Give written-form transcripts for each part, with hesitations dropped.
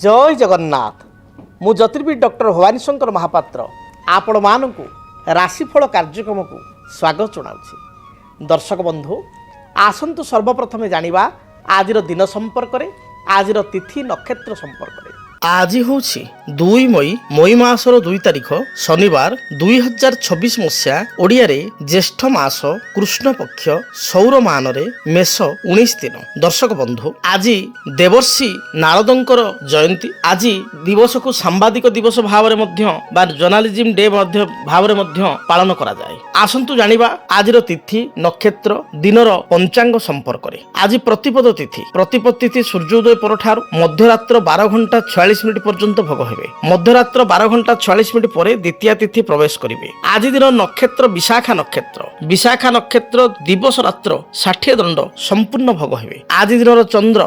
जय जगन्नाथ। मु ज्योतिर्विद डॉक्टर भवानी शंकर महापात्र आपण मानू राशिफल कार्यक्रम को स्वागत जनाऊँ। दर्शक बंधु आसतु सर्वप्रथमे जानिबा आज दिन संपर्क में, आज तिथि नक्षत्र संपर्क में। आज हूँ 2 मई मासर 2 तारिख शनिवार 2026 मसीहा ओडिया ज्येष्ठ मास कृष्ण पक्ष सौर मान मेष 19 दिन। दर्शक बंधु आज देवर्षि नारदंकर जयंती। आज दिवस को सांबादिक दिवस भाव जर्नालिज्म डे भाव पालन करा जाए। आसंतु जानिबा आज तिथि नक्षत्र दिनर पंचांग संपर्क में। आज प्रतिपद तिथि सूर्योदय पर मध्यरात्र 12 घंटा 46 मिनिट पर्यंत भोग हेबे। मध्यरात्र 12 घंटा 46 मिनिट पर द्वितीय तिथि प्रवेश करिवे। आज दिन नक्षत्र विशाखा नक्षत्र दिवस रात्र 60 दंड संपूर्ण भोग हेबे। आज दिन चंद्र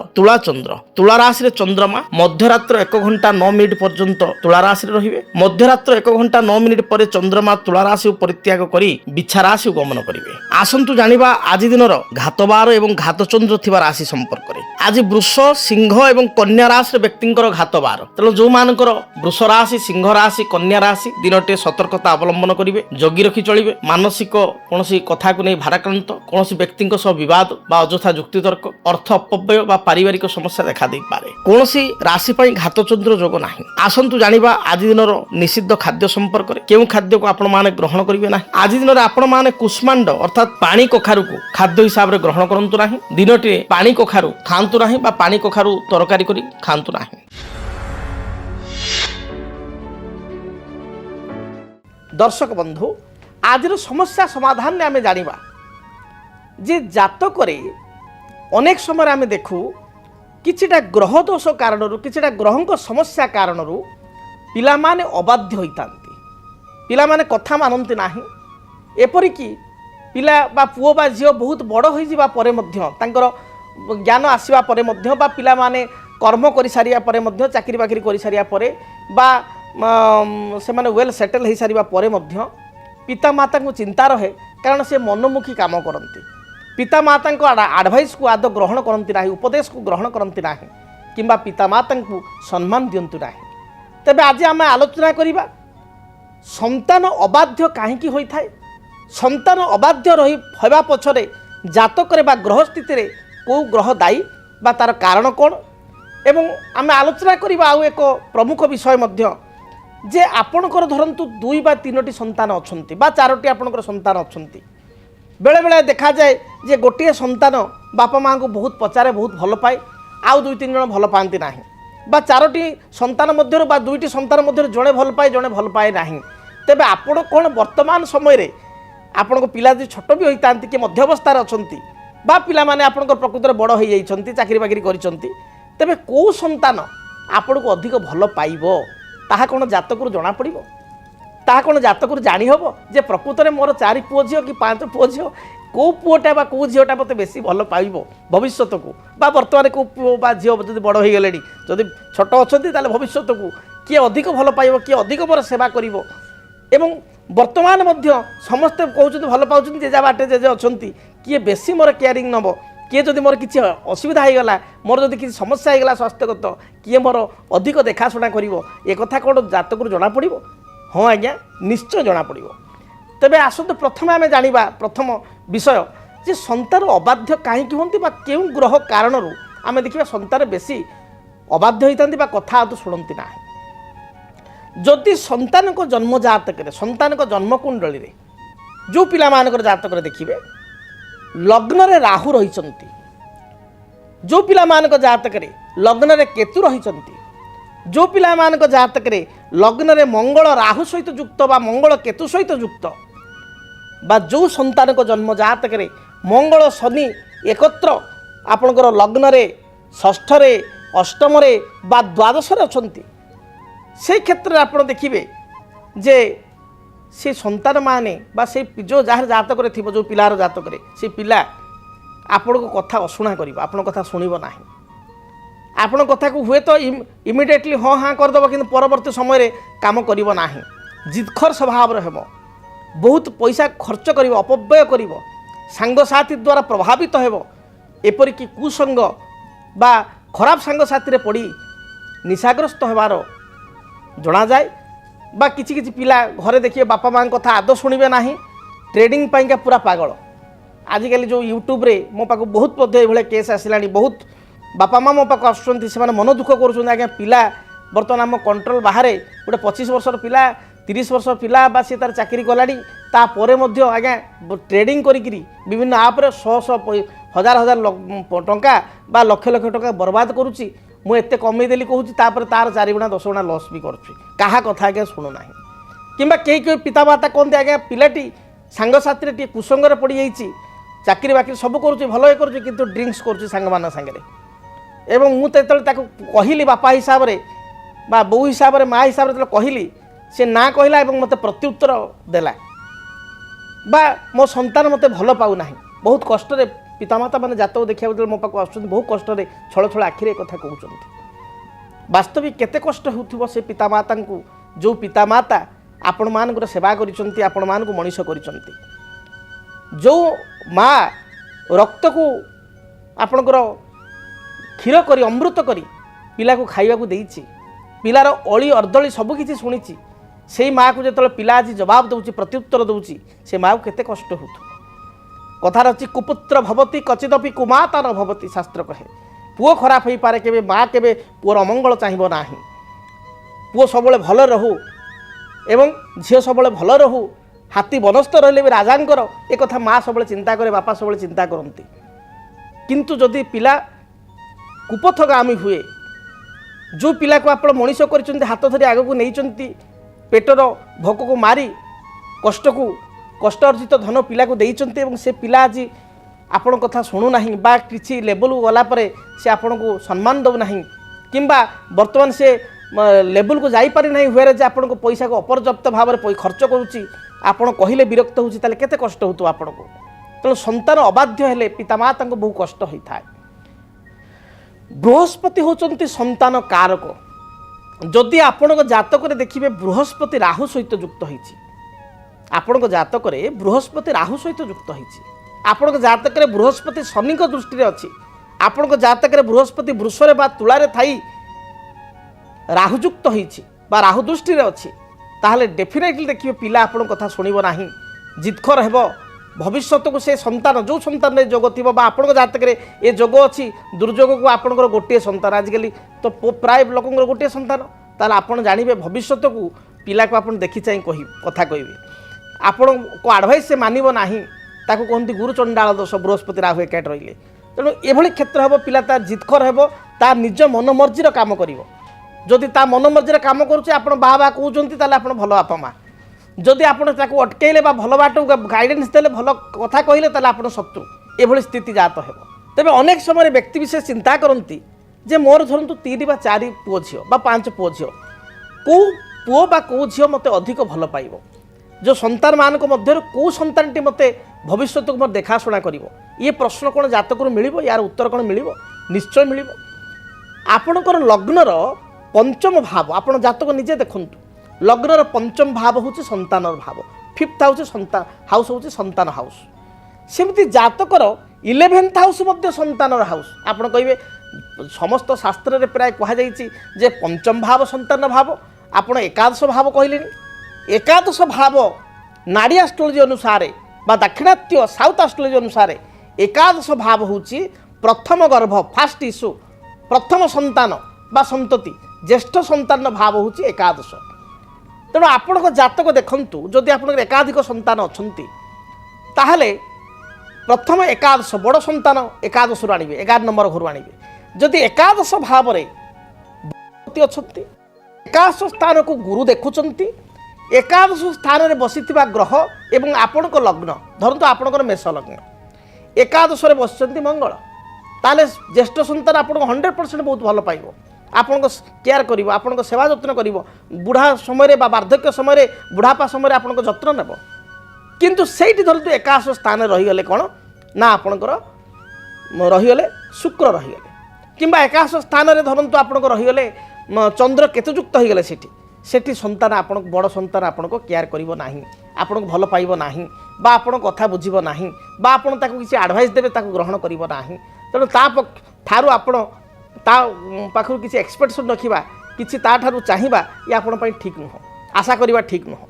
तुला राशि चंद्रमा मध्यरात्र 1 घंटा 9 मिनिट पर्यंत तुला राशि रहिबे। मध्यरात्र 1 घंटा 9 मिनिट पर चंद्रमा तुला राशि परित्याग करी बिछा राशि गमन करिवे। आसंतु जानिबा आज दिन घातबार एवं घातचंद्र थिबा राशि संपर्क में। आज वृष सिंह एवं कन्या राशि व्यक्तिंकर घातबार। तेणु जो मानकर वृष राशि सिंह राशि कन्या राशि दिनटे सतर्कता अवलंबन करिवे, जगी रखी चलिवे। मानसिक कौनसी कथा को नहीं भाराक्रांत कौनसी व्यक्ति विवाद बा अजथा जुक्तितर्क अर्थ अपव्यय बा पारिवारिक समस्या देखा दे पारे। कौनसी राशि पर घातचंद्र जोग नहीं। आसंतु जानिबा आज दिन निषिद्ध खाद्य संपर्क में। केउं खाद्य को आपण माने ग्रहण करिवे नाही। आज दिन आपण माने कुष्मांड अर्थात पानी कखारु को खाद्य हिसाब रे ग्रहण करंतु नाही। दिनटे पानी कखारु खांतु नाही बा पानी कखारु तरकारी करी खांतु नाही। दर्शक बंधु आज समस्या समाधान में आम जानिबा जे जातक अनेक समय आम देखू किछिटा ग्रह दोष कारण किछिटा ग्रह समस्या कारण पिला माने अबाध्य होइतांती। पिला माने कथा मानती नाही। एपरिकी पिला बा पुओ बा झियो बहुत बड़ होई जिबा परे मध्य तांकर ज्ञान आसीबा परे मध्य बा पिला माने कर्म करि सारिया परे मध्य चाकरी बाकरी करि सारिया परे बा से माने वेल सेटल हो सारा पर पिता माता को चिंता रहे कारण से मनोमुखी काम करती। पिता माता को आडभाइस को आदौ ग्रहण करती ना, उपदेश को ग्रहण करती ना, किंबा पिता माता को सम्मान दिंतु ना। तेज आज आम आलोचना करवा संतान अबाध्य कहीं होता है। संतान अबाध्य रही होगा पछरे जातक ग्रह स्थिति कौ ग्रह दायी बा तार कारण कौन एवं आम आलोचना करवा आउ एक प्रमुख विषय मध्य जे आपणकर धरतु 2 बा 3टी संतान अच्छी बा 4टी आपणकर संतान अच्छी। बेले बेले देखा जाए जे गोटे संतान बापा माँ को बहुत पचारे बहुत भल पाए आउ 2-3 जन भल पाती ना, बा 4टी संतान मध्य बा 2टी संतान मध्य जड़े भल पाए जड़े भल पाए ना। तेबे आपण कौन वर्तमान समय रे आपण को पिला जो छोट भी होता कि मध्यावस्थार अच्छी बा पिला माने आपणकर प्रकृत बड़ हो जाइछंती चाकरी बाकरी करिसंती, तेबे को संतान आपण को अधिक भल पाइबो ताहा कौन जातक जना पड़ो। ताहा कौन जातक जानी हम जे प्रकृत में मोर 4 पुओ झील कि 5 पुओ झील कौ पुओटा बा कौ झीलटा मत बेसी भल पाइबो भविष्य को बा वर्तमान कौ पुओ बा झील जब बड़ हो गले जदि छोट अच्छा भविष्य को किए अधिक भल पाइबो किए अधिक मोर सेवा करिवो। एवं वर्तमान मध्य समस्ते कहते भल पाँच जेजा बाटे जेजे अच्छा किए बेसी मोर केयरिंग नब किए जदि मोर किसी असुविधा होगला मोर जदि किसी समस्या होगला स्वास्थ्यगत किए मोर अधिक देखाशुना करिवो ए कथा कौन जातक जना पड़ो। हाँ आज्ञा निश्चय जना पड़ो। तेबे आसतु प्रथम आम जानिबा प्रथम विषय जे संतान अबाध्य कहीं होती बा केउं ग्रह कारण आम देखिबा संतान बेसी अबाध्य होइतांती बा कथा आदौ शुणती ना। जदि संतान को जन्म जातक संतान को जन्म कुंडली रे जो पिला मानकर जातक देखिए लग्न रे राहु रही, जो पिला मानक जातक लग्न रे केतु रही, जो पिला मानक जातक लग्न रे मंगल राहु सहित युक्त बा मंगल केतु सहित युक्त बा जो संतान को जन्म जातक मंगल शनि एकत्र आपणकर लग्न रे षष्ठ रे अष्टम रे बा द्वादश रे अछंती से क्षेत्र में आप देखिए जे से संतान माने बा से जो जार जातक थी जो पिलार जातक से पिला आपण को कथा अशुणा कर आपण कथा शुणव ना। आपण कथा को हुए तो इमिडिएटली हाँ हाँ करदेव कि परवर्ती समय काम करना ना। जिदखर स्वभाव हेब बहुत पैसा खर्च कर अपव्यय कर सांगसाथी द्वारा प्रभावित हेब एपरिकी कुसंग बा खराब सांगसाथी पड़ी निशाग्रस्त होबार जना जाए बा किछि किछि पिला घरे देखिए बापा माँ कथा आदौ शुणवे ना ट्रेडिंग पाइंका पूरा पागल आजिकल जो यूट्यूब रे मो पाक बहुत ये केस आसला बहुत बापा माँ मो पाक आसुँच से मन दुख कर आज्ञा पिला बर्तमान आम कंट्रोल बाहर गोटे 25 वर्षर पिला 30 वर्षर पिला बा सी तार चाकरी कलानी तापर आज्ञा ट्रेडिंग करी विभिन्न आप्रे शह हजार हजार टंका बा लक्ष लक्ष टंका बर्बाद करुच्ची मुझे एत कमेदेली कहूँ तार 4 गुणा 10 गुणा लस भी कहा कथा आज्ञा शुणुना कि कई पितामाता कहते आज्ञा पिलाटी सांगसाथी टे कुसंगे पड़ जाइए चाकरी बाकरी सब करुच्ची भल ये करुच्ची किंतु ड्रिंक्स करुच्ची सांग सागर एवं मुझे कहली बापा हिसाब से बा बो हिसाब से माँ हिसाब से कहली से ना कहला मत प्रत्युत्तर देला बा मो संतान मत भल पाऊना बहुत कष्ट पितामाता मैंने जातक देखा मो पाक आस बहुत कष्ट छल छल आखिरे कथा कहते वास्तविक केते कष्ट हो से पितामाता को जो पितामाता आपण मान सेवा कर मनीष कर जो माँ रक्त को आपणकर क्षीर कर अमृत कर पिला को खाइबा को देइछि पिलार अली अर्दली सबकि शुणी से माँ को जो पिला आज जवाब दौर प्रत्युत्तर दौर से माँ को केते कष्ट हो कथार अच्छी कुपुत्र भवती कचिदपि कुमाता न भवती शास्त्र कहे पुओ खराब हो पारे केबे माँ केबे पुओर अमंगल चाहिए ना पुओ सब भल रहू एवं झील सब भल रहू हाथी बनस्थ रहिले भी राजांकर एक कथा माँ सब चिंता करे बापा सब चिंता करती किंतु जदि पिला कुपथगामी हुए जो पिला को आप मनीष कर हाथ धरी आग को नहीं पेटर भोक को मारी कष्ट अर्जित धन पिला को देइचंती से पिला आज आपण कथा शुणुना बा किसी लेवल गलापर से आपण को सम्मान दौना किंबा वर्तमान से लेवल को जापारि ना हुए जे आपण को पैसा को अपर्याप्त भाव में खर्च करुच्ची आपण कहले विरक्त होची ताले केते कष्ट हो आपण को तेणु संतान अबाध्य हेले पितामाता को बहु कष्ट होता है। बृहस्पति होचंती संतान कारक जदि आपण जातक देखिए बृहस्पति राहु सहित युक्त होइछि आपण जातक बृहस्पति राहु सहित युक्त होइछि आपण जातक बृहस्पति शनि दृष्टि अच्छी आपण जातक बृहस्पति वृषरे बा तुलारे थाई राहुयुक्त होइछि बा राहु दृष्टि अच्छी ताहले डेफिनेटली देखिए पिला आपण कथा शुणिब नाही जिदखर हेब भविष्य को से संतान जो संतान जोग थी आपण जातक ये जोग अच्छी दुर्जोग को आपंकर गोटे संतान आजिकल तो प्राय लोक गोटे संतान ताहले आपण जानिबे भविष्य को पिला को आपण देखि चाहि कथा कहबे आपण को एडवाइस से मानिब नाही ताको कहते गुरुचंडाल दोष बृहस्पति राहु एकाठ रहिले तेणु एभली क्षेत्र हम पिला तार जिदखर हेब तार निज मनमर्जीर काम करिवो जदि ता मनमर्जीर काम करुचे आपण बा बा कहउचंती ताले आपण भलो बापा माँ जदि आपण ताको अटकेले बा भलो बाट गाइडेंस देले भलो कथा कहले ताले आपण शत्रु एभली स्थिति जात हेब तेबे अनेक समय व्यक्ति विशेष चिंता करती जे मोर धरतु 3 बा 4 पुओ झियो बा 5 पुओ झियो को पुओ बा को झियो मते अधिक भल पाइबो जो संतान मान मध्य कौ संतानटी मत भविष्य को मोर देखाशुना कर ये प्रश्न कौन जातक मिल यार उत्तर कौन मिल निश्चय मिल आपणकर लग्नर पंचम भाव आप जातक निजे देखु लग्नर पंचम भाव हूँ संतान भाव 5th हाउस संतान हाउस हूँ संतान हाउस सेमती जातकर 11th हाउस संतान हाउस आप कहे समस्त शास्त्र में प्राय कहुई पंचम भाव संतान भाव आपड़ एकादश भाव कहले एकादश भाव नाड़ी एस्ट्रोलोजी अनुसार बा दाक्षिणात्य साउथ एस्ट्रोलोजी अनुसार एकादश भाव हूँ प्रथम गर्भ फास्ट इश्यू प्रथम संतान बा संतति ज्येष्ठ संतान भाव हूँ एकादश तेणु आपण जातक देखु जदि आप एकाधिक संतान अच्छा ताहले प्रथम एकादश बड़ संतान एकादश आणवे 11 नंबर घर आणवे जदि एकादश भाव अच्छा एकादश स्थान को गुरु देखुंट एकादश स्थान में बसी ग्रह एवं आपण लग्न धरतु आपणकर मेष लग्न एकादश बस मंगल ताले ज्येष्ठ संतान आप 100% बहुत भल पाइब आपण केयर कर आपण सेवा जत्न कर बुढ़ा समय बार्धक्य समय बुढ़ापा समय आपण जत्न नेब किंतु सेठी धरतु एकादश स्थान रहीगले कौन ना आपणकर रहीगले शुक्र रहीगले किंबा एकादश स्थान में धरतु आपणकर रहीगले चंद्र केतुयुक्त होगले सेठी संतान आपण बड़ संतान आपण को केयर करिवो नाही आपण को भल पाइबो नाही बा आपण कथा बुझिबो नाही बा आपण ताको किसी एडवाइस देबे ताको ग्रहण करिवो नाही तेणु ता ठारू आपण ତା ପାଖରୁ କିଛି ଏକ୍ସପେକ୍ଟେସନ୍ ରଖିବା, କିଛି ତାଠାରୁ ଚାହିଁବା ଇଏ ଆପଣ ପାଇଁ ଠିକ୍ ନୁହଁ, ଆଶା କରିବା ଠିକ୍ ନୁହଁ।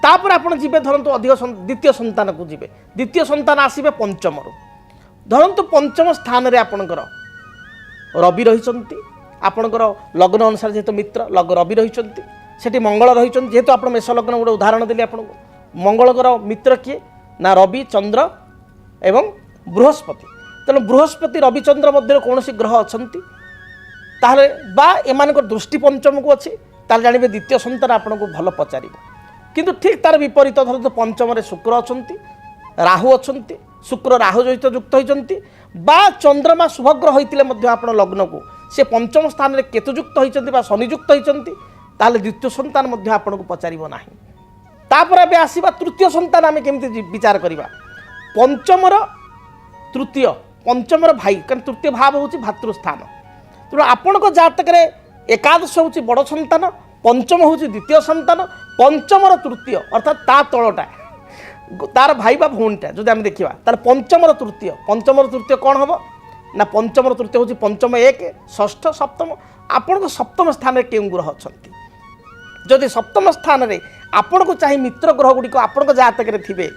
ତାପରେ ଆପଣ ଯିବେ ଧରନ୍ତୁ ଅଧିକ ଦ୍ୱିତୀୟ ସନ୍ତାନକୁ ଯିବେ, ଦ୍ୱିତୀୟ ସନ୍ତାନ ଆସିବେ ପଞ୍ଚମରୁ। ଧରନ୍ତୁ ପଞ୍ଚମ ସ୍ଥାନରେ ଆପଣଙ୍କର ରବି ରହିଛନ୍ତି, ଆପଣଙ୍କର ଲଗ୍ନ ଅନୁସାରେ ଯେହେତୁ ମିତ୍ର ରବି ରହିଛନ୍ତି, ସେଠି ମଙ୍ଗଳ ରହିଛନ୍ତି। ଯେହେତୁ ଆପଣ ମେଷ ଲଗ୍ନ ଗୋଟେ ଉଦାହରଣ ଦେଲି ଆପଣଙ୍କୁ, ମଙ୍ଗଳଙ୍କର ମିତ୍ର କିଏ ନା ରବି, ଚନ୍ଦ୍ର ଏବଂ ବୃହସ୍ପତି। ତେଣୁ ବୃହସ୍ପତି ରବି ଚନ୍ଦ୍ର ମଧ୍ୟରେ କୌଣସି ଗ୍ରହ ଅଛନ୍ତି ତାହେଲେ ବା ଏମାନଙ୍କର ଦୃଷ୍ଟି ପଞ୍ଚମକୁ ଅଛି, ତାହେଲେ ଜାଣିବେ ଦ୍ୱିତୀୟ ସନ୍ତାନ ଆପଣଙ୍କୁ ଭଲ ପଚାରିବ। କିନ୍ତୁ ଠିକ୍ ତାର ବିପରୀତ, ଧରନ୍ତୁ ପଞ୍ଚମରେ ଶୁକ୍ର ଅଛନ୍ତି, ରାହୁ ଅଛନ୍ତି, ଶୁକ୍ର ରାହୁ ସହିତ ଯୁକ୍ତ ହୋଇଛନ୍ତି ବା ଚନ୍ଦ୍ରମା ଶୁଭଗ୍ରହ ହୋଇଥିଲେ ମଧ୍ୟ ଆପଣ ଲଗ୍ନକୁ ସେ ପଞ୍ଚମ ସ୍ଥାନରେ କେତୁଯୁକ୍ତ ହୋଇଛନ୍ତି ବା ଶନିଯୁକ୍ତ ହୋଇଛନ୍ତି, ତାହେଲେ ଦ୍ୱିତୀୟ ସନ୍ତାନ ମଧ୍ୟ ଆପଣଙ୍କୁ ପଚାରିବ ନାହିଁ। ତାପରେ ଏବେ ଆସିବା ତୃତୀୟ ସନ୍ତାନ ଆମେ କେମିତି ବିଚାର କରିବା। ପଞ୍ଚମର ତୃତୀୟ, ପଞ୍ଚମର ଭାଇ, କାରଣ ତୃତୀୟ ଭାବ ହେଉଛି ଭାତୃସ୍ଥାନ। ତେଣୁ ଆପଣଙ୍କ ଜାତକରେ ଏକାଦଶ ହେଉଛି ବଡ଼ ସନ୍ତାନ, ପଞ୍ଚମ ହେଉଛି ଦ୍ୱିତୀୟ ସନ୍ତାନ, ପଞ୍ଚମର ତୃତୀୟ ଅର୍ଥାତ୍ ତା ତଳଟା ତାର ଭାଇ ବା ଭଉଣୀଟା ଯଦି ଆମେ ଦେଖିବା, ତାହେଲେ ପଞ୍ଚମର ତୃତୀୟ, ପଞ୍ଚମର ତୃତୀୟ କ'ଣ ହେବ ନା ପଞ୍ଚମର ତୃତୀୟ ହେଉଛି ପଞ୍ଚମ 1, ଷଷ୍ଠ, ସପ୍ତମ। ଆପଣଙ୍କ ସପ୍ତମ ସ୍ଥାନରେ କେଉଁ ଗ୍ରହ ଅଛନ୍ତି? ଯଦି ସପ୍ତମ ସ୍ଥାନରେ ଆପଣଙ୍କୁ ଚାହିଁ ମିତ୍ର ଗ୍ରହ ଗୁଡ଼ିକ ଆପଣଙ୍କ ଜାତକରେ ଥିବେ,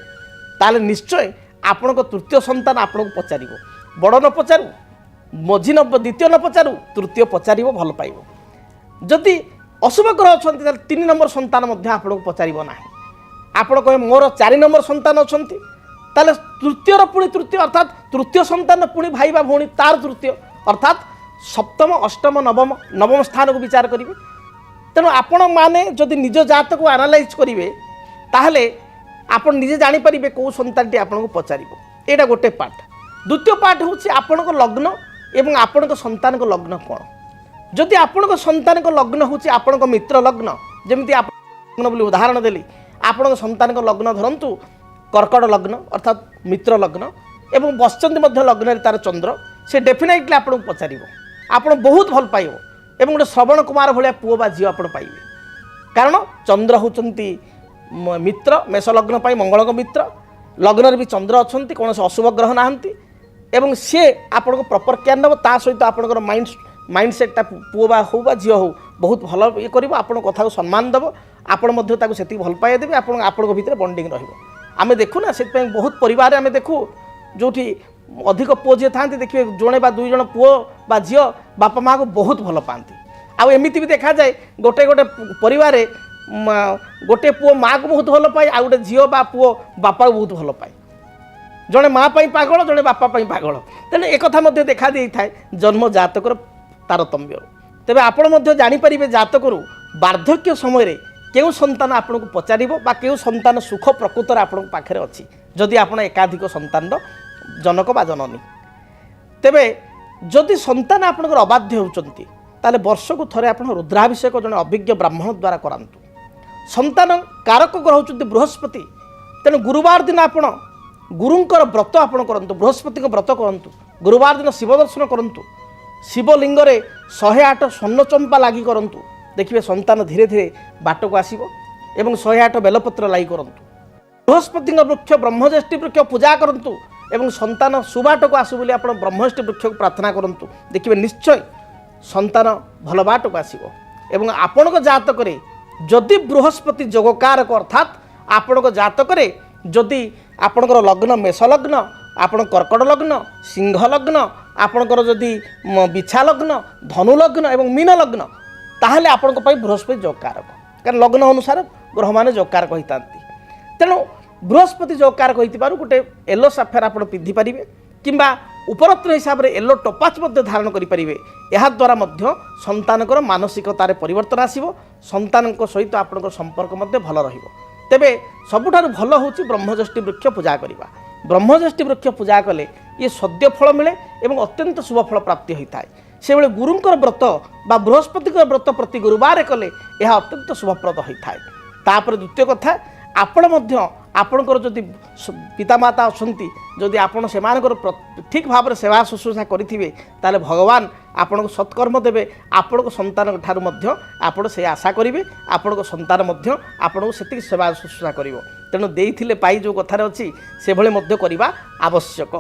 ତାହେଲେ ନିଶ୍ଚୟ ଆପଣଙ୍କ ତୃତୀୟ ସନ୍ତାନ ଆପଣଙ୍କୁ ପଚାରିବ। ବଡ଼ ନ ପଚାରୁ, ମଝି ଦ୍ୱିତୀୟ ନ ପଚାରୁ, ତୃତୀୟ ପଚାରିବ, ଭଲ ପାଇବ। ଯଦି ଅଶୁଭ ଗ୍ରହ ଅଛନ୍ତି ତାହେଲେ 3 ନମ୍ବର ସନ୍ତାନ ମଧ୍ୟ ଆପଣଙ୍କୁ ପଚାରିବ ନାହିଁ। ଆପଣ କହିବେ ମୋର 4 ନମ୍ବର ସନ୍ତାନ ଅଛନ୍ତି, ତାହେଲେ ତୃତୀୟର ପୁଣି ତୃତୀୟ ଅର୍ଥାତ୍ ତୃତୀୟ ସନ୍ତାନ ପୁଣି ଭାଇ ବା ଭଉଣୀ ତାର ତୃତୀୟ ଅର୍ଥାତ୍ ସପ୍ତମ, ଅଷ୍ଟମ, ନବମ ସ୍ଥାନକୁ ବିଚାର କରିବେ। ତେଣୁ ଆପଣମାନେ ଯଦି ନିଜ ଜାତକୁ ଆନାଲାଇଜ୍ କରିବେ ତାହେଲେ ଆପଣ ନିଜେ ଜାଣିପାରିବେ କେଉଁ ସନ୍ତାନଟି ଆପଣଙ୍କୁ ପଚାରିବ। ଏଇଟା ଗୋଟେ ପାର୍ଟ। ଦ୍ୱିତୀୟ ପାର୍ଟ ହେଉଛି ଆପଣଙ୍କ ଲଗ୍ନ ଏବଂ ଆପଣଙ୍କ ସନ୍ତାନଙ୍କ ଲଗ୍ନ କ'ଣ। ଯଦି ଆପଣଙ୍କ ସନ୍ତାନଙ୍କ ଲଗ୍ନ ହେଉଛି ଆପଣଙ୍କ ମିତ୍ର ଲଗ୍ନ, ଯେମିତି ଆପଣ ଲଗ୍ନ ବୋଲି ଉଦାହରଣ ଦେଲି, ଆପଣଙ୍କ ସନ୍ତାନଙ୍କ ଲଗ୍ନ ଧରନ୍ତୁ କର୍କଟ ଲଗ୍ନ ଅର୍ଥାତ୍ ମିତ୍ର ଲଗ୍ନ ଏବଂ ବସିଛନ୍ତି ମଧ୍ୟ ଲଗ୍ନରେ ତାର ଚନ୍ଦ୍ର, ସେ ଡେଫିନେଟଲି ଆପଣଙ୍କୁ ପଚାରିବ, ଆପଣ ବହୁତ ଭଲ ପାଇବ ଏବଂ ଗୋଟେ ଶ୍ରବଣ କୁମାର ଭଳିଆ ପୁଅ ବା ଝିଅ ଆପଣ ପାଇବେ। କାରଣ ଚନ୍ଦ୍ର ହେଉଛନ୍ତି ମିତ୍ର, ମେଷ ଲଗ୍ନ ପାଇଁ ମଙ୍ଗଳଙ୍କ ମିତ୍ର, ଲଗ୍ନରେ ବି ଚନ୍ଦ୍ର ଅଛନ୍ତି, କୌଣସି ଅଶୁଭ ଗ୍ରହ ନାହାନ୍ତି ଏବଂ ସେ ଆପଣଙ୍କୁ ପ୍ରପର୍ କେୟାର ନେବ। ତା ସହିତ ଆପଣଙ୍କର ମାଇଣ୍ଡସେଟ୍ଟା ପୁଅ ବା ହଉ ବା ଝିଅ ହଉ ବହୁତ ଭଲ ଇଏ କରିବ, ଆପଣଙ୍କ କଥାକୁ ସମ୍ମାନ ଦେବ, ଆପଣ ମଧ୍ୟ ତାକୁ ସେତିକି ଭଲ ପାଇବା ଦେବେ, ଆପଣଙ୍କ ଭିତରେ ବଣ୍ଡିଂ ରହିବ। ଆମେ ଦେଖୁ ନା, ସେଥିପାଇଁ ବହୁତ ପରିବାରରେ ଆମେ ଦେଖୁ ଯେଉଁଠି ଅଧିକ ପୁଅ ଝିଅ ଥାଆନ୍ତି, ଦେଖିବେ ଜଣେ ବା 2 ଜଣ ପୁଅ ବା ଝିଅ ବାପା ମାଆକୁ ବହୁତ ଭଲ ପାଆନ୍ତି। ଆଉ ଏମିତି ବି ଦେଖାଯାଏ ଗୋଟେ ପରିବାରରେ ଗୋଟେ ପୁଅ ମାଆକୁ ବହୁତ ଭଲ ପାଏ, ଆଉ ଗୋଟେ ଝିଅ ବା ପୁଅ ବାପାକୁ ବହୁତ ଭଲ ପାଏ। ଜଣେ ମା ପାଇଁ ପାଗଳ, ଜଣେ ବାପା ପାଇଁ ପାଗଳ। ତେଣୁ ଏକଥା ମଧ୍ୟ ଦେଖା ଦେଇଥାଏ ଜନ୍ମ ଜାତକର ତାରତମ୍ୟ। ତେବେ ଆପଣ ମଧ୍ୟ ଜାଣିପାରିବେ ଜାତକରୁ ବାର୍ଦ୍ଧକ୍ୟ ସମୟରେ କେଉଁ ସନ୍ତାନ ଆପଣଙ୍କୁ ପଚାରିବ ବା କେଉଁ ସନ୍ତାନ ସୁଖ ପ୍ରକୃତରେ ଆପଣଙ୍କ ପାଖରେ ଅଛି, ଯଦି ଆପଣ ଏକାଧିକ ସନ୍ତାନର ଜନକ ବା ଜନନୀ। ତେବେ ଯଦି ସନ୍ତାନ ଆପଣଙ୍କର ଅବାଧ୍ୟ ହେଉଛନ୍ତି ତାହେଲେ ବର୍ଷକୁ ଥରେ ଆପଣ ରୁଦ୍ରାଭିଷେକ ଜଣେ ଅଭିଜ୍ଞ ବ୍ରାହ୍ମଣ ଦ୍ୱାରା କରାନ୍ତୁ। ସନ୍ତାନ କାରକ ଗ୍ରହ ହେଉଛନ୍ତି ବୃହସ୍ପତି, ତେଣୁ ଗୁରୁବାର ଦିନ ଆପଣ ଗୁରୁଙ୍କର ବ୍ରତ ଆପଣ କରନ୍ତୁ, ବୃହସ୍ପତିଙ୍କ ବ୍ରତ କରନ୍ତୁ। ଗୁରୁବାର ଦିନ ଶିବ ଦର୍ଶନ କରନ୍ତୁ, ଶିବଲିଙ୍ଗରେ 108 ସ୍ୱର୍ଣ୍ଣ ଚମ୍ପା ଲାଗି କରନ୍ତୁ, ଦେଖିବେ ସନ୍ତାନ ଧୀରେ ଧୀରେ ବାଟକୁ ଆସିବ ଏବଂ 108 ବେଲପତ୍ର ଲାଗି କରନ୍ତୁ। ବୃହସ୍ପତିଙ୍କ ବୃକ୍ଷ ବ୍ରହ୍ମଜ୍ୟେଷ୍ଠି ବୃକ୍ଷ ପୂଜା କରନ୍ତୁ ଏବଂ ସନ୍ତାନ ସୁବାଟକୁ ଆସୁ ବୋଲି ଆପଣ ବ୍ରହ୍ମଜ୍ୟେଷ୍ଠି ବୃକ୍ଷକୁ ପ୍ରାର୍ଥନା କରନ୍ତୁ, ଦେଖିବେ ନିଶ୍ଚୟ ସନ୍ତାନ ଭଲ ବାଟକୁ ଆସିବ। ଏବଂ ଆପଣଙ୍କ ଜାତକରେ ଯଦି ବୃହସ୍ପତି ଯୋଗକାରକ ଅର୍ଥାତ୍ ଆପଣଙ୍କ ଜାତକରେ ଯଦି ଆପଣଙ୍କର ଲଗ୍ନ ମେଷ ଲଗ୍ନ, ଆପଣ କର୍କଟ ଲଗ୍ନ, ସିଂହ ଲଗ୍ନ, ଆପଣଙ୍କର ଯଦି ବିଛା ଲଗ୍ନ, ଧନୁ ଲଗ୍ନ ଏବଂ ମୀନ ଲଗ୍ନ, ତାହେଲେ ଆପଣଙ୍କ ପାଇଁ ବୃହସ୍ପତି ଯୋଗକାରକ, କାରଣ ଲଗ୍ନ ଅନୁସାରେ ଗ୍ରହମାନେ ଯୋଗକାରକ ହୋଇଥାନ୍ତି। ତେଣୁ ବୃହସ୍ପତି ଯୋଗକାରକ ହୋଇଥିବାରୁ ଗୋଟେ ୟେଲୋ ସାଫେର ଆପଣ ପିନ୍ଧିପାରିବେ କିମ୍ବା ଉପରତ୍ର ହିସାବରେ ୟେଲୋ ଟୋପାଚ ମଧ୍ୟ ଧାରଣ କରିପାରିବେ। ଏହାଦ୍ୱାରା ମଧ୍ୟ ସନ୍ତାନଙ୍କର ମାନସିକତାରେ ପରିବର୍ତ୍ତନ ଆସିବ, ସନ୍ତାନଙ୍କ ସହିତ ଆପଣଙ୍କର ସମ୍ପର୍କ ମଧ୍ୟ ଭଲ ରହିବ। ତେବେ ସବୁଠାରୁ ଭଲ ହେଉଛି ବ୍ରହ୍ମଜ୍ୟେଷ୍ଠି ବୃକ୍ଷ ପୂଜା କରିବା। ବ୍ରହ୍ମଜ୍ୟେଷ୍ଠି ବୃକ୍ଷ ପୂଜା କଲେ ଇଏ ସଦ୍ୟ ଫଳ ମିଳେ ଏବଂ ଅତ୍ୟନ୍ତ ଶୁଭ ଫଳ ପ୍ରାପ୍ତି ହୋଇଥାଏ। ସେଭଳି ଗୁରୁଙ୍କର ବ୍ରତ ବା ବୃହସ୍ପତିଙ୍କର ବ୍ରତ ପ୍ରତି ଗୁରୁବାର କଲେ ଏହା ଅତ୍ୟନ୍ତ ଶୁଭପ୍ରଦ ହୋଇଥାଏ। ତାପରେ ଦ୍ୱିତୀୟ କଥା, ଆପଣ ମଧ୍ୟ ଆପଣଙ୍କର ଯଦି ପିତାମାତା ଅଛନ୍ତି, ଯଦି ଆପଣ ସେମାନଙ୍କର ଠିକ୍ ଭାବରେ ସେବା ଶୁଶ୍ରୂଷା କରିଥିବେ, ତାହେଲେ ଭଗବାନ ଆପଣଙ୍କୁ ସତ୍କର୍ମ ଦେବେ। ଆପଣଙ୍କ ସନ୍ତାନଙ୍କ ଠାରୁ ମଧ୍ୟ ଆପଣ ସେ ଆଶା କରିବେ, ଆପଣଙ୍କ ସନ୍ତାନ ମଧ୍ୟ ଆପଣଙ୍କୁ ସେତିକି ସେବା ଶୁଶ୍ରୂଷା କରିବ। ତେଣୁ ଦେଇଥିଲେ ପାଇ ଯେଉଁ କଥାରେ ଅଛି ସେଭଳି ମଧ୍ୟ କରିବା ଆବଶ୍ୟକ।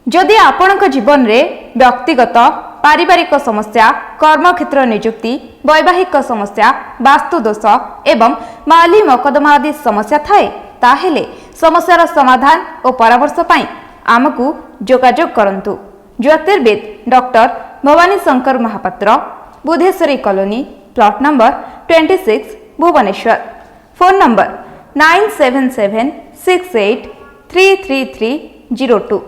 ଯଦି ଆପଣଙ୍କ ଜୀବନରେ ବ୍ୟକ୍ତିଗତ पारिवारिक समस्या, कर्मक्षेत्र नियुक्ति, वैवाहिक समस्या, वास्तुदोष एवं माली मकदमा आदि समस्या थाए ताहेले समस्यार समाधान और परामर्श पाई आमको जोगाजोग करंतु। ज्योतिर्विद doctor Bhabani Shankar Mahapatra, Budheswari colony, plot number 26, Bhubaneswar. Phone number 9776833302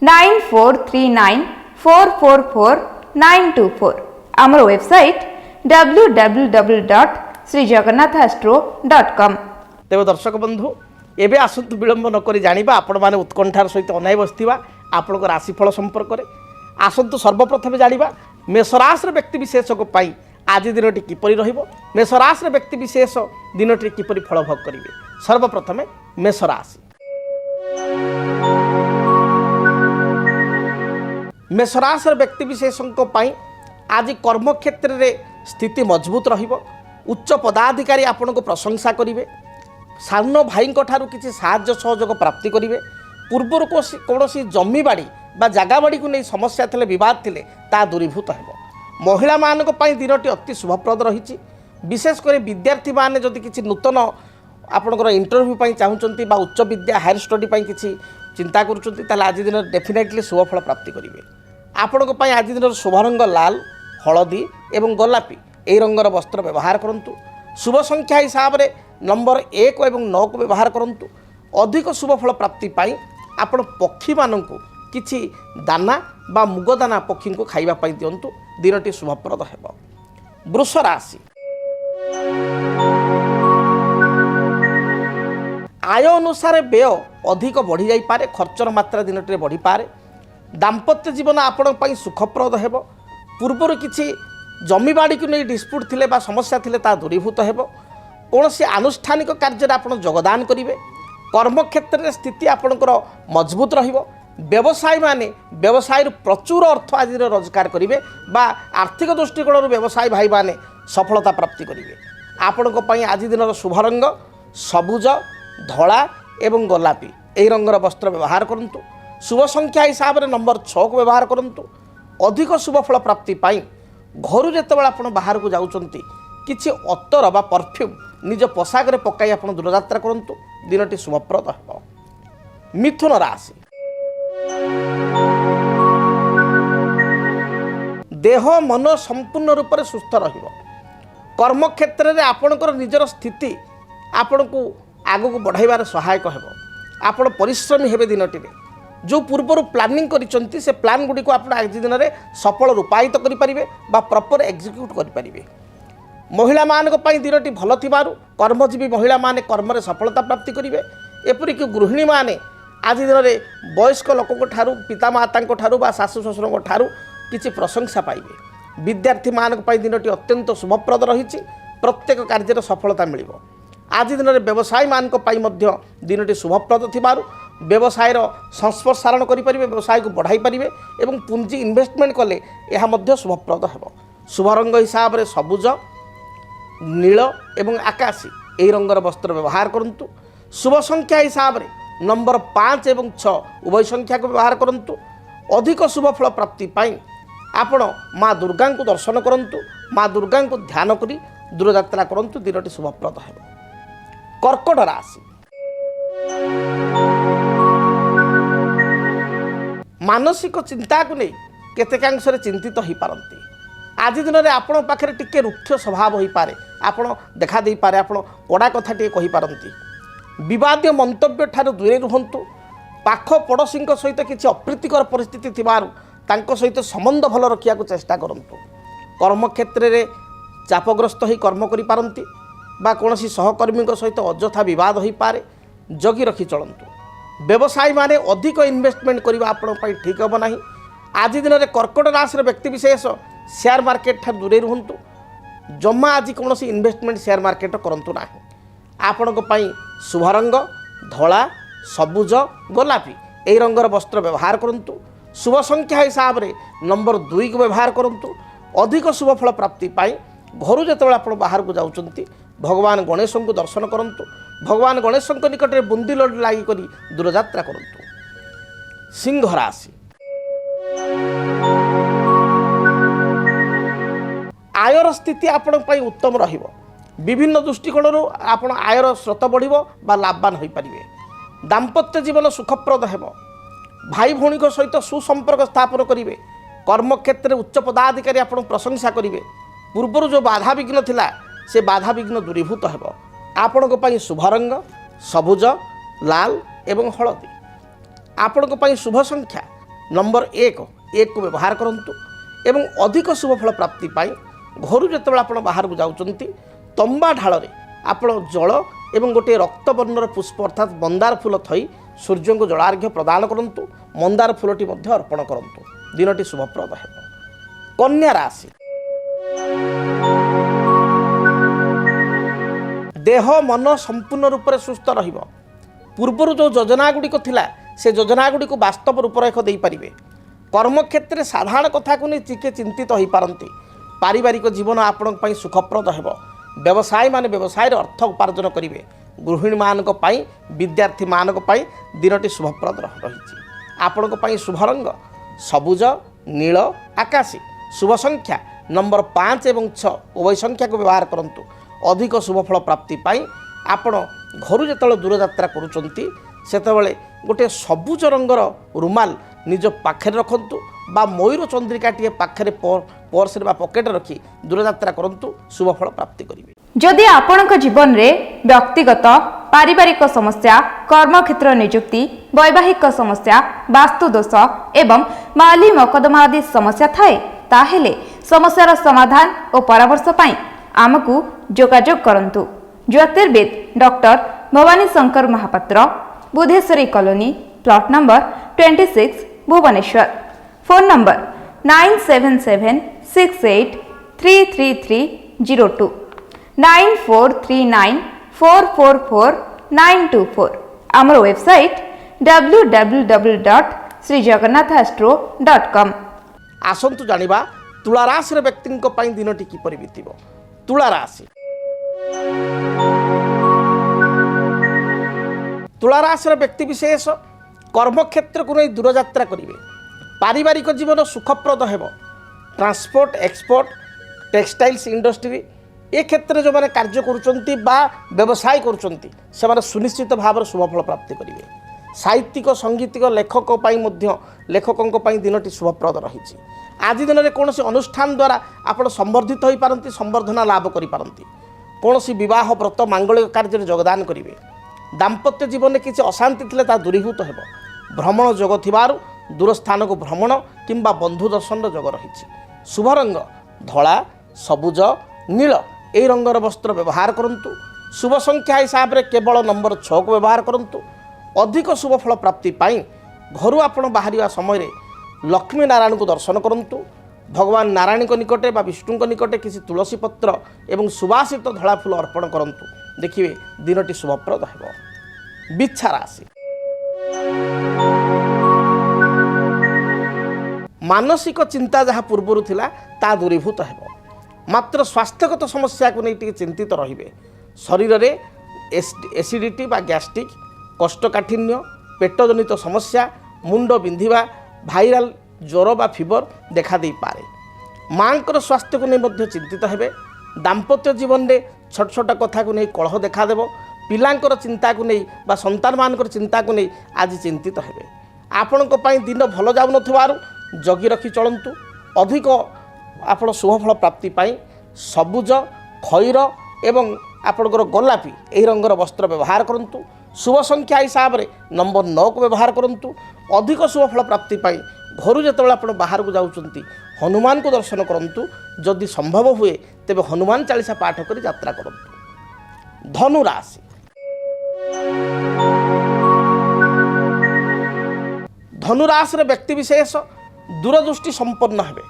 9439444924। आमर वेबसाइट www.srijagannathastro.com। तेज दर्शक बंधु एबे आसतु विलंब नक जाना आपण मैंने उत्कंठार सहित अनाई बसवा आपण राशिफल संपर्क में आसतु। सर्वप्रथम जाना मेषराशि व्यक्तिशेष आज दिनटी किपरि रहिबो, मेषराशि व्यक्तिशेष दिनटी किपरि फल भोग करेंगे। सर्वप्रथम मेषराशि। मेषराशि व्यक्तिशेषों आज कर्मक्षेत्र में स्थिति मजबूत रहिबो। उच्च पदाधिकारी आपण को प्रशंसा करेंगे। सान भाई किसी साहाय्य सहयोग प्राप्ति करेंगे। पूर्वर कौन जमी बाड़ी बा जगह बाड़ी को नहीं समस्या थे, विवाद थे, ता दूरीभूत हो। महिला मानक दिनटी अति शुभप्रद रही। विशेषकर विद्यार्थी माने जदि किसी नूतन आपणकर इंटरव्यू चाहूँगी बा उच्च विद्या हायर स्टडी किसी चिंता करुँच आज दिन डेफिनेटली शुभफल प्राप्ति करेंगे। आपण आज दिन शुभ रंग लाल, हलदी एवं गोलापी यही रंगर वस्त्र व्यवहार करूँ। शुभ संख्या हिसाब से नंबर 1 और 9 को व्यवहार करूँ। अधिक शुभफल प्राप्ति आपण पक्षी मानक किछि दाना बा मुग दाना पक्षी को खाइबा दिंतु। दिनटी शुभप्रद हेब। वृष राशि। आय अनुसार व्यय अधिक बढ़ी जाई पारे, खर्चर मात्रा दिनटी बढ़ी पारे। दाम्पत्य जीवन आपण सुखप्रद हेब। पूर्वर किछि जमी बाड़ी को नहीं डिस्प्यूट थिले बा समस्या थिले ता दूरीभूत हेब। कौन सी आनुष्ठानिक कार्य आप योगदान करेंगे। कर्मक्षेत्र में स्थिति आपणकर मजबूत रहिबो। व्यवसायी माने व्यवसाय प्रचुर अर्थ आज रोजगार करेंगे बा आर्थिक दृष्टिकोण व्यवसायी भाई माने सफलता प्राप्ति करेंगे। आपण आज दिन शुभ रंग सबुज, धला एवं गोलापी यही रंगर वस्त्र व्यवहार करूँ। शुभ संख्या हिसाब से नंबर 6 को व्यवहार करूँ। अधिक शुभफल प्राप्ति घर जिते आप बाहर को जाऊँच किसी अतर बा परफ्यूम निज पोशाक पकाई आप दूरयात्रा करूँ। दिनटी शुभप्रद हेब। मिथुन राशि। देह मन संपूर्ण रूप से सुस्थ रहिबो। कर्मक्षेत्र में आपणकर निजर स्थिति आपण को आग को बढ़ाइबार सहायक हेब। आपण परिश्रमी हेबे दिनटी में। जो पूर्वर प्लानिंग करिसंती से प्लान गुडी को आपण आज दिन में सफल रूपायित करि परिबे बा प्रॉपर एग्जीक्यूट करि परिबे। महिला मानक पई दिनटी भल थिबारु कर्मजीवी महिला माने कर्म रे सफलता प्राप्ति करिवे। एपरि कि गृहिणी माने आज दिन में वयस्क लोक पितामाता बा शाशु शशुर ठारू किसी प्रशंसा पाइबे। विद्यार्थी मानक पई दिनटी अत्यंत शुभप्रद रही। प्रत्येक कार्य सफलता मिल। आज दिन में व्यवसायी मानक पई मध्य दिनटी शुभप्रद थिबारु व्यवसाय संस्पर्शारण करें, व्यवसाय को बढ़ाई पारे और पुंजी इन्वेस्टमेंट कले यह शुभप्रद हेब। शुभ रंग हिसाब से सबुज, नील एवं आकाशी यही रंगर वस्त्र व्यवहार करूँ। शुभ संख्या हिसाब से नंबर 5 और 6 उभय संख्या को व्यवहार करूँ। अधिक शुभफल प्राप्ति आपण माँ दुर्गा को दर्शन करूँ। माँ दुर्गा को ध्यान करी दूरयात्रा करूँ। दिनटी शुभप्रद हेब। कर्कट राशि। मानसिक चिंता को नहीं केतेकांश चिंतित हो पारती। आज दिन में आपण पाखे टिके रुक्ष स्वभाव हो पारे। आपण देखा दे पारे, आपण कड़ा कथा टे कहि पारती। विवादीय मंतव्य ठार दूरे रुहंतु। पाख पड़ोशी सहित किसी अप्रीतिकर परिस्थिति थिबारु तांको सहित संबंध भल रखिया को चेष्टा करंतु। कर्मक्षेत्र में चापग्रस्त हो कर्म करि पारंती बा कोनोसी सहकर्मी सहित अଯଥା विवाद हो पारे। जगी रखी चलंतु। व्यवसायी माने अधिक इन्वेस्टमेंट करबा आपण पई ठीक हो नाही। आज दिन में कर्कट राशि व्यक्तिशेष शेयर मार्केट ठार दूरे रुहंतु। जमा आज कौन इन्वेस्टमेंट शेयर मार्केट करंतु नाही। आपण शुभ रंग धला, सबुज, गोलापी यही रंगर वस्त्र व्यवहार करूँ। शुभ संख्या हिसाब से नंबर 2 को व्यवहार करूँ। अधिक शुभफल प्राप्ति घर जो आप बाहर को जाऊँच भगवान गणेश को दर्शन करूँ। भगवान गणेश निकट में बुंदी लड्डू लागिक दूरयात्रा करूँ। सिंह राशि। आयर स्थिति आपण उत्तम रहिबो विभिन्न दृष्टिकोण आपण आयर स्रोत बढ़िबो बा लाभवान होई परिबे। दाम्पत्य जीवन सुखप्रद हेबो। भाई भौणी सहित सुसंपर्क स्थापन करेंगे। कर्मक्षेत्र उच्च पदाधिकारी आपण प्रशंसा करेंगे। पूर्वर जो बाधा विघ्न थिला से बाधा विघ्न दूरीभूत हेबो। आपण को शुभ रंग सबुज लाल एवं हलदी। आपण को शुभ संख्या नंबर 1 को व्यवहार करंतु एवं अधिक शुभ फल प्राप्ति पाई घर जो आप बाहर को जाउचंती तंबा ढाल आपण जल एवं गोटे रक्तवर्णर पुष्प अर्थात मंदार फूल थई सूर्य को जलार्घ्य प्रदान करंतु। मंदार फूलटी मध्य अर्पण करंतु। दिनटी शुभप्रद हेबो। कन्या राशि देह मन संपूर्ण रूप से सुस्थ रहिबो। पूर्वर जो योजना गुड़िक थिला से योजना गुड़िक वास्तव रूपरेख दे पारिबे। कर्मक्षेत्र साधारण कथा को नहीं टिके चिंतित हो पारती। पारिवारिक जीवन आपण पई सुखप्रद हेबो। व्यवसाय माने व्यवसाय अर्थ उपार्जन करेंगे। गृहिणी मानक पई विद्यार्थी मानक पई दिनटी शुभप्रद रही। आपण को शुभ रंग सबुज नील आकाशी। शुभ संख्या नंबर 5 एवं 6 उभय संख्या को व्यवहार करंतु। अधिक शुभफल प्राप्ति पाई आपण घर जो दूर यात्रा करुचंती सेतबेले गोटे सबुज रंगर रुमाल निज पाखे रखंतु बा मयूर चंद्रिकाटे पाखे पर्स बा पकेट रखी दूर यात्रा करंतु शुभफल प्राप्ति करेंगे। जदि आपणक जीवन रे व्यक्तिगत पारिवारिक समस्या कर्मक्षेत्र नियुक्ति वैवाहिक समस्या वास्तु दोष एवं माली मकदमा आदि समस्या थाए ताहेले समस्यार समाधान और परामर्श पाई आमकु जोगाजोग करंतु। ज्योतिर्विद doctor Bhabani Shankar Mahapatra Budheswari colony plot number 26 Bhubaneswar. Phone number 9776833302 9439444924। आमर वेबसाइट www.srijagannathastro.com। आसंतु जानिबा तुला राशि व्यक्ति दिनटी किपरि बीतिबो। तुला राशि तुला राशि व्यक्ति विशेष कर्मक्षेत्र को नहीं दूर यात्रा करेंगे। पारिवारिक जीवन सुखप्रद हेबो। ट्रांसपोर्ट एक्सपोर्ट टेक्सटाइल्स इंडस्ट्री ए क्षेत्र जो मैंने कार्य करुचंती बा व्यवसाय करुचंती से माने सुनिश्चित भाव शुभफल प्राप्ति करेंगे। साहित्यिक संगीतिक लेखकों दिनटी शुभप्रद रही। आज दिन में कौन अनुष्ठान द्वारा आप संवर्धित हो पारती संवर्धना लाभ करें। कौन विवाह व्रत मांगलिक कार्य योगदान करेंगे। दाम्पत्य जीवन में किसी अशांति थे दूरीभूत हो। भ्रमण जोग थिबारु दूर स्थान को भ्रमण किंबा बंधु दर्शन जोग रही। शुभ रंग धला सबुज नील यही रंगर वस्त्र व्यवहार करंतु। शुभ संख्या हिसाब से केवल नंबर 6 को व्यवहार करंतु। अधिक शुभफल प्राप्ति पाई घर आपण बाहर समय लक्ष्मी नारायण को दर्शन करंतु। भगवान नारायण को निकटे बा विष्णु को निकटे किसी तुलसी पत्र एवं सुवासित धला फूल अर्पण करंतु। देखिए दिनटी शुभप्रद हेबो। बिच्छा राशि मानसिक चिंता जहाँ पूर्वर थिला ता दूरीभूत हेबो। मात्र स्वास्थ्यगत समस्या को नहीं चिंतित रहिबे। शरीर में एसिडिटी बा गैस्ट्रिक कोष्ठकाठिन्य पेटजनित समस्या मुंड बिंधिबा भाइराल ज्वर बा फीवर देखा दे पारे। मांकर स्वास्थ्य को नहीं चिंतित हेबे। दाम्पत्य जीवन में छोट छोट कथा को नहीं कलह देखा देबो। पिलांकर चिंता को नहीं बा संतान मानकर चिंता को नहीं आज चिंतित हेबे। आपण को पाई दिन भल जाउ नथिबारु जगी रखी चलंतु। अधिक आपण शुभफल प्राप्ति पाई सबुज खैर एवं आपणकर गोलापी यही रंगर वस्त्र व्यवहार करंतु। शुभ संख्या हिसाब से नंबर 9 को व्यवहार करंतु। अधिक शुभफल प्राप्ति पाई घर जो आप बाहर को जाउचंती हनुमान को दर्शन करंतु। जदि संभव हुए तेबे हनुमान चालीसा पाठ कर यात्रा करंतु। धनु राशि धनु राशि व्यक्ति विशेष दूरदृष्टि संपन्न हेबे।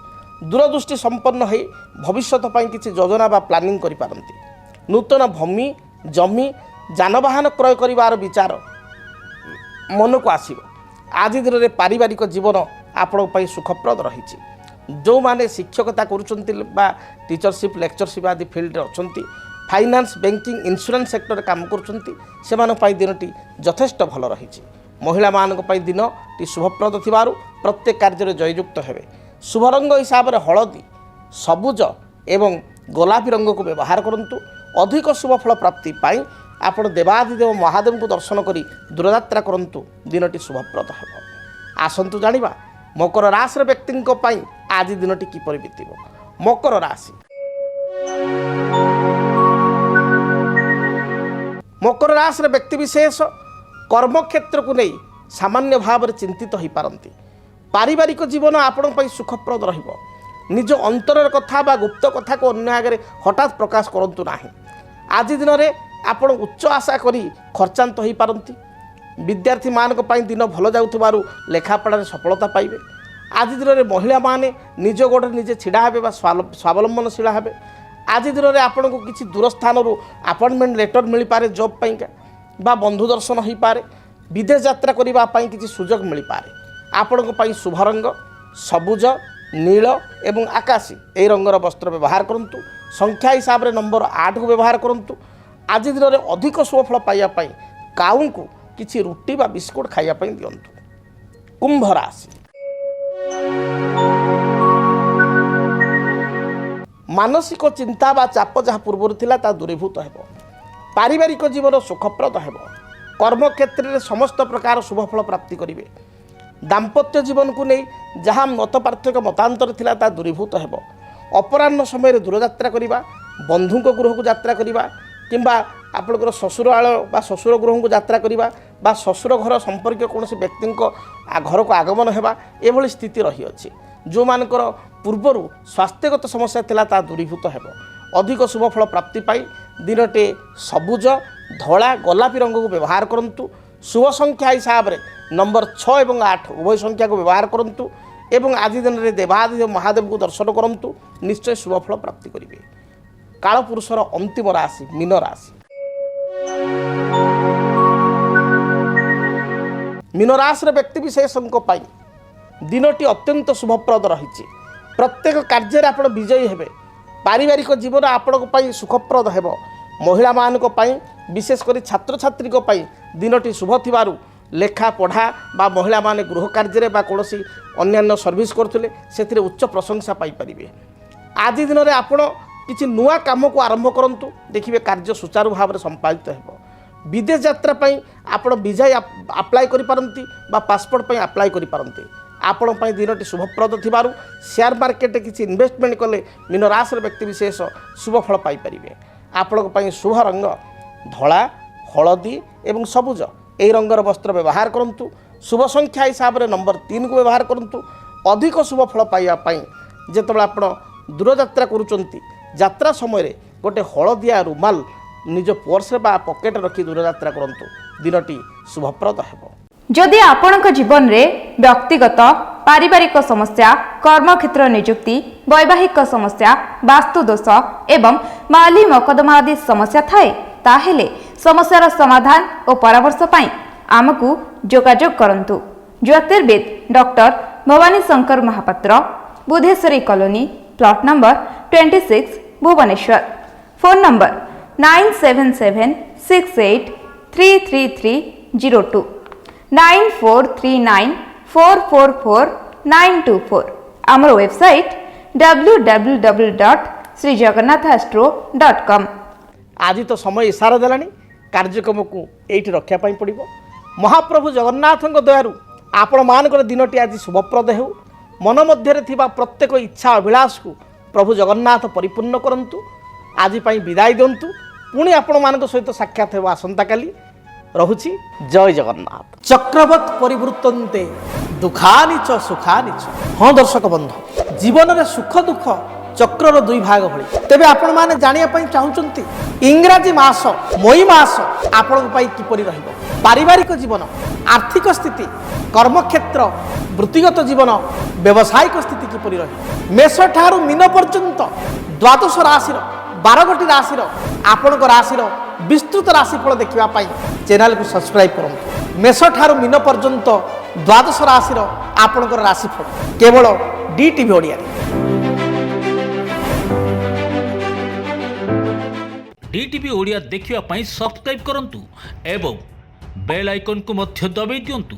दूरदृष्टि संपन्न हो भविष्य किसी योजना बा प्लानिंग करि पारंती। नूतन भूमि जमी जानवाहन क्रय करिवार विचार मन को आसिबो। आज दिन में पारिवारिक जीवन आपण सुखप्रद रही। जो माने शिक्षकता करुचंती बा टीचरशिप लेक्चरशिप आदि फील्ड अच्छी फाइनान्स बैंकिंग इंश्योरेंस सेक्टर काम करुचंती से दिनटी यथेष्ट भल रही। महिला मानक दिन टी शुभप्रद थिबारु प्रत्येक कार्य जययुक्त हेबे। शुभ रंग हिसाब से हलदी सबुज ଏବଂ ଗୋଲାପୀ ରଙ୍ଗକୁ ବ୍ୟବହାର କରନ୍ତୁ। ଅଧିକ ଶୁଭଫଳ ପ୍ରାପ୍ତି ପାଇଁ ଆପଣ ଦେବାଦିଦେବ ମହାଦେବଙ୍କୁ ଦର୍ଶନ କରି ଦୂରଯାତ୍ରା କରନ୍ତୁ, ଦିନଟି ଶୁଭପ୍ରଦ ହେବ। ଆସନ୍ତୁ ଜାଣିବା ମକର ରାଶିର ବ୍ୟକ୍ତିଙ୍କ ପାଇଁ ଆଜି ଦିନଟି କିପରି ବିତିବ। ମକର ରାଶି, ମକର ରାଶିର ବ୍ୟକ୍ତିବିଶେଷ କର୍ମକ୍ଷେତ୍ରକୁ ନେଇ ସାମାନ୍ୟ ଭାବରେ ଚିନ୍ତିତ ହୋଇପାରନ୍ତି। ପାରିବାରିକ ଜୀବନ ଆପଣଙ୍କ ପାଇଁ ସୁଖପ୍ରଦ ରହିବ। ନିଜ ଅନ୍ତରର କଥା ବା ଗୁପ୍ତ କଥାକୁ ଅନ୍ୟ ଆଗରେ ହଠାତ୍ ପ୍ରକାଶ କରନ୍ତୁ ନାହିଁ। ଆଜି ଦିନରେ ଆପଣ ଉଚ୍ଚ ଆଶା କରି ଖର୍ଚ୍ଚାନ୍ତ ହୋଇପାରନ୍ତି। ବିଦ୍ୟାର୍ଥୀମାନଙ୍କ ପାଇଁ ଦିନ ଭଲ ଯାଉଥିବାରୁ ଲେଖାପଢ଼ାରେ ସଫଳତା ପାଇବେ। ଆଜି ଦିନରେ ମହିଳାମାନେ ନିଜ ଗୋଡ଼ରେ ନିଜେ ଛିଡ଼ା ହେବେ ବା ସ୍ୱାବଲମ୍ବନଶୀଳ ହେବେ। ଆଜି ଦିନରେ ଆପଣଙ୍କୁ କିଛି ଦୂର ସ୍ଥାନରୁ ଆପଏଣ୍ଟମେଣ୍ଟ ଲେଟର ମିଳିପାରେ ଜବ୍ ପାଇଁକା, ବା ବନ୍ଧୁ ଦର୍ଶନ ହୋଇପାରେ। ବିଦେଶ ଯାତ୍ରା କରିବା ପାଇଁ କିଛି ସୁଯୋଗ ମିଳିପାରେ। ଆପଣଙ୍କ ପାଇଁ ଶୁଭ ରଙ୍ଗ ସବୁଜ, ନୀଳ ଏବଂ ଆକାଶୀ ଏହି ରଙ୍ଗର ବସ୍ତ୍ର ବ୍ୟବହାର କରନ୍ତୁ। ସଂଖ୍ୟା ହିସାବରେ ନମ୍ବର 8କୁ ବ୍ୟବହାର କରନ୍ତୁ। ଆଜି ଦିନରେ ଅଧିକ ଶୁଭଫଳ ପାଇବା ପାଇଁ କାଉଙ୍କୁ କିଛି ରୁଟି ବା ବିସ୍କୁଟ ଖାଇବା ପାଇଁ ଦିଅନ୍ତୁ। କୁମ୍ଭ ରାଶି, ମାନସିକ ଚିନ୍ତା ବା ଚାପ ଯାହା ପୂର୍ବରୁ ଥିଲା ତାହା ଦୂରୀଭୂତ ହେବ। ପାରିବାରିକ ଜୀବନ ସୁଖପ୍ରଦ ହେବ। କର୍ମକ୍ଷେତ୍ରରେ ସମସ୍ତ ପ୍ରକାର ଶୁଭଫଳ ପ୍ରାପ୍ତି କରିବେ। ଦାମ୍ପତ୍ୟ ଜୀବନକୁ ନେଇ ଯାହା ମତ ପାର୍ଥକ୍ୟ ମତାନ୍ତର ଥିଲା ତାହା ଦୂରୀଭୂତ ହେବ। ଅପରାହ୍ନ ସମୟରେ ଦୂରଯାତ୍ରା କରିବା, ବନ୍ଧୁଙ୍କ ଗୃହକୁ ଯାତ୍ରା କରିବା, କିମ୍ବା ଆପଣଙ୍କର ଶ୍ୱଶୁରାଳୟ ବା ଶ୍ୱଶୁର ଗୃହକୁ ଯାତ୍ରା କରିବା, ବା ଶ୍ୱଶୁର ଘର ସମ୍ପର୍କୀୟ କୌଣସି ବ୍ୟକ୍ତିଙ୍କ ଘରକୁ ଆଗମନ ହେବା, ଏଭଳି ସ୍ଥିତି ରହିଅଛି। ଯେଉଁମାନଙ୍କର ପୂର୍ବରୁ ସ୍ୱାସ୍ଥ୍ୟଗତ ସମସ୍ୟା ଥିଲା ତାହା ଦୂରୀଭୂତ ହେବ। ଅଧିକ ଶୁଭଫଳ ପ୍ରାପ୍ତି ପାଇଁ ଦିନଟି ସବୁଜ, ଧଳା, ଗୋଲାପୀ ରଙ୍ଗକୁ ବ୍ୟବହାର କରନ୍ତୁ। ଶୁଭ ସଂଖ୍ୟା ହିସାବରେ ନମ୍ବର 6 ଏବଂ 8 ଉଭୟ ସଂଖ୍ୟାକୁ ବ୍ୟବହାର କରନ୍ତୁ ଏବଂ ଆଜି ଦିନରେ ଦେବାଦିଦେବ ମହାଦେବଙ୍କୁ ଦର୍ଶନ କରନ୍ତୁ। ନିଶ୍ଚୟ ଶୁଭଫଳ ପ୍ରାପ୍ତି କରିବେ। କାଳପୁରୁଷର ଅନ୍ତିମ ରାଶି ମୀନ ରାଶି, ମୀନ ରାଶିର ବ୍ୟକ୍ତିବିଶେଷଙ୍କ ପାଇଁ ଦିନଟି ଅତ୍ୟନ୍ତ ଶୁଭପ୍ରଦ ରହିଛି। ପ୍ରତ୍ୟେକ କାର୍ଯ୍ୟରେ ଆପଣ ବିଜୟୀ ହେବେ। ପାରିବାରିକ ଜୀବନ ଆପଣଙ୍କ ପାଇଁ ସୁଖପ୍ରଦ ହେବ। ମହିଳାମାନଙ୍କ ପାଇଁ ବିଶେଷ କରି ଛାତ୍ରଛାତ୍ରୀଙ୍କ ପାଇଁ ଦିନଟି ଶୁଭ ଥିବାରୁ ଲେଖା ପଢ଼ା ବା ମହିଳାମାନେ ଗୃହ କାର୍ଯ୍ୟରେ ବା କୌଣସି ଅନ୍ୟାନ୍ୟ ସର୍ଭିସ୍ କରୁଥିଲେ ସେଥିରେ ଉଚ୍ଚ ପ୍ରଶଂସା ପାଇପାରିବେ। ଆଜି ଦିନରେ ଆପଣ କିଛି ନୂଆ କାମକୁ ଆରମ୍ଭ କରନ୍ତୁ, ଦେଖିବେ କାର୍ଯ୍ୟ ସୁଚାରୁ ଭାବରେ ସମ୍ପାଦିତ ହେବ। ବିଦେଶ ଯାତ୍ରା ପାଇଁ ଆପଣ ଭିଜା ଆପ୍ଲାଏ କରିପାରନ୍ତି ବା ପାସପୋର୍ଟ ପାଇଁ ଆପ୍ଲାଏ କରିପାରନ୍ତି। ଆପଣଙ୍କ ପାଇଁ ଦିନଟି ଶୁଭପ୍ରଦ ଥିବାରୁ ସେୟାର ମାର୍କେଟରେ କିଛି ଇନଭେଷ୍ଟମେଣ୍ଟ କଲେ ମୀନ ରାଶିର ବ୍ୟକ୍ତିବିଶେଷ ଶୁଭଫଳ ପାଇପାରିବେ। ଆପଣଙ୍କ ପାଇଁ ଶୁଭ ରଙ୍ଗ ଧଳା, ହଳଦୀ ଏବଂ ସବୁଜ ଏହି ରଙ୍ଗର ବସ୍ତ୍ର ବ୍ୟବହାର କରନ୍ତୁ। ଶୁଭ ସଂଖ୍ୟା ହିସାବରେ ନମ୍ବର 3କୁ ବ୍ୟବହାର କରନ୍ତୁ। ଅଧିକ ଶୁଭଫଳ ପାଇବା ପାଇଁ ଯେତେବେଳେ ଆପଣ ଦୂରଯାତ୍ରା କରୁଛନ୍ତି, ଯାତ୍ରା ସମୟରେ ଗୋଟେ ହଳଦିଆ ରୁମାଲ ନିଜ ପର୍ସରେ ବା ପକେଟରେ ରଖି ଦୂରଯାତ୍ରା କରନ୍ତୁ, ଦିନଟି ଶୁଭପ୍ରଦ ହେବ। ଯଦି ଆପଣଙ୍କ ଜୀବନରେ ବ୍ୟକ୍ତିଗତ ପାରିବାରିକ ସମସ୍ୟା, କର୍ମକ୍ଷେତ୍ର ନିଯୁକ୍ତି, ବୈବାହିକ ସମସ୍ୟା, ବାସ୍ତୁ ଦୋଷ ଏବଂ ମାଲି ମକଦ୍ଦମା ଆଦି ସମସ୍ୟା ଥାଏ, ତାହେଲେ ସମସ୍ୟାର ସମାଧାନ ଓ ପରାମର୍ଶ ପାଇଁ ଆମକୁ ଯୋଗାଯୋଗ କରନ୍ତୁ। ଜ୍ୟୋତିର୍ବିଦ doctor Bhabani Shankar Mahapatra, Budheswari colony, plot number 26, Bhubaneswar. Phone number 9776833302 9439444924। ଆମର ୱେବସାଇଟ୍ www.srijagannathastro.com। ଆଜି ତ ସମୟ ଇସାରା ଦେଲାଣି, କାର୍ଯ୍ୟକ୍ରମକୁ ଏଇଠି ରଖିବା ପାଇଁ ପଡ଼ିବ। ମହାପ୍ରଭୁ ଜଗନ୍ନାଥଙ୍କ ଦୟାରୁ ଆପଣମାନଙ୍କର ଦିନଟି ଆଜି ଶୁଭପ୍ରଦ ହେଉ। ମନ ମଧ୍ୟରେ ଥିବା ପ୍ରତ୍ୟେକ ଇଚ୍ଛା ଅଭିଳାଷକୁ ପ୍ରଭୁ ଜଗନ୍ନାଥ ପରିପୂର୍ଣ୍ଣ କରନ୍ତୁ। ଆଜି ପାଇଁ ବିଦାୟ ଦିଅନ୍ତୁ। ପୁଣି ଆପଣମାନଙ୍କ ସହିତ ସାକ୍ଷାତ ହେବ ଆସନ୍ତାକାଲି। ରହୁଛି, ଜୟ ଜଗନ୍ନାଥ। ଚକ୍ରବତ୍ ପରିବୃତ୍ତନ୍ତେ ଦୁଃଖାନି ଚ ସୁଖାନି ଚ। ହଁ ଦର୍ଶକ ବନ୍ଧୁ, ଜୀବନରେ ସୁଖ ଦୁଃଖ ଚକ୍ରର ଦୁଇ ଭାଗ ଭଳି। ତେବେ ଆପଣମାନେ ଜାଣିବା ପାଇଁ ଚାହୁଁଛନ୍ତି ଇଂରାଜୀ ମାସ ମଇ ମାସ ଆପଣଙ୍କ ପାଇଁ କିପରି ରହିବ? ପାରିବାରିକ ଜୀବନ, ଆର୍ଥିକ ସ୍ଥିତି, କର୍ମକ୍ଷେତ୍ର, ବୃତ୍ତିଗତ ଜୀବନ, ବ୍ୟବସାୟିକ ସ୍ଥିତି କିପରି ରହିବ? ମେଷ ଠାରୁ ମୀନ ପର୍ଯ୍ୟନ୍ତ ଦ୍ୱାଦଶ ରାଶିର 12ଗୋଟି ରାଶିର ଆପଣଙ୍କ ରାଶିର ବିସ୍ତୃତ ରାଶିଫଳ ଦେଖିବା ପାଇଁ ଚ୍ୟାନେଲକୁ ସବସ୍କ୍ରାଇବ୍ କରନ୍ତୁ। ମେଷ ଠାରୁ ମୀନ ପର୍ଯ୍ୟନ୍ତ ଦ୍ୱାଦଶ ରାଶିର ଆପଣଙ୍କର ରାଶିଫଳ କେବଳ DTV ଓଡ଼ିଆରେ। DTV ଓଡ଼ିଆ ଦେଖିବା ପାଇଁ ସବସ୍କ୍ରାଇବ୍ କରନ୍ତୁ ଏବଂ ବେଲ୍ ଆଇକନ୍କୁ ମଧ୍ୟ ଦବାଇ ଦିଅନ୍ତୁ।